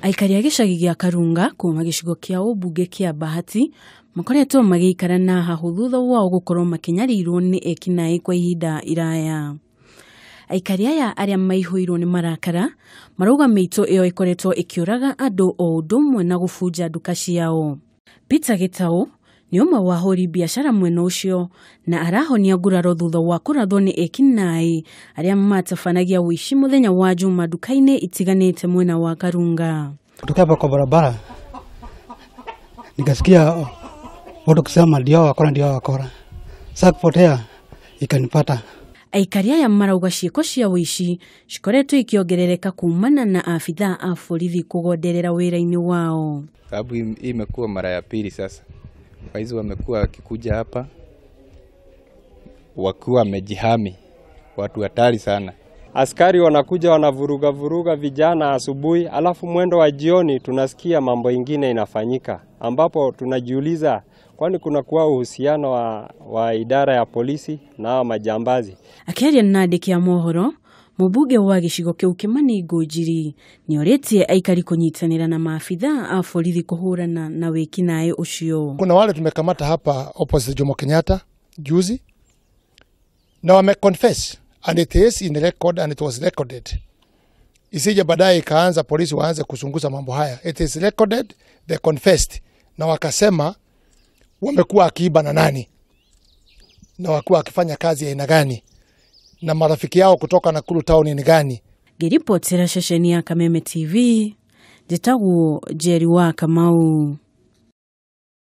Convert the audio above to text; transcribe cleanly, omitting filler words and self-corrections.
Aikari a gicagi gia Karunga kuuma gicigo kia ubunge kia Bahati makoretwo magikara na hahu thutha wao gukorwo makinyarirwo ni ekinaai kwa ihinda iraya. Aikari aya aria maihuirwo ni marakara marauga miitu iyo ikoretwo ikiuraga andu o udumwe na gubunja nduka ciao. Peter Gitau ni umwe wa ahuri biashara mwena ucio na arahonia nguraro thutha wa kurathwo ni ekinaai aria matabanagia wici muthenya wa Juma nduka-ini itiganite mwena wa Karunga. Kutoka kwa barabara nikasikia watu kusema ndio wakora. Sasa kupotea ikanipata. Aikari aya marauga ciiko cia wici cikoretwo ikiongerereka kuumana na afitha a borithi kugonderera wira-ini wao. Sababu hii imekuwa mara ya pili sasa. Waizi wamekuwa wakikuja hapa wakiwa wamejihami, watu hatari sana. Askari wanakuja wanavuruga vijana asubuhi, alafu mwendo wa jioni tunasikia mambo ingine inafanyika, ambapo tunajiuliza kwani kuna kuwa uhusiano wa idara ya polisi na majambazi. Akiaria na andiki a mohoro, mubunge wa gicigo kiu Njeri ni oretie aikari kunyitanira na maabitha a borithi kuhurana na ekinaai ucio. Kuna wale tumekamata hapa opposite Jomo Kenyatta juzi na wameconfess and it is in the record and it was recorded. Isije baadaye ikaanza polisi waanze kuchunguza mambo haya. It is recorded, they confessed na wakasema wamekuwa akiiba na nani na wakuwa akifanya kazi ya aina gani na marafiki yao kutoka Nakuru town ni gani. Giripotera shesheni ya Kameme TV, jitagu Njeri wa Kamau.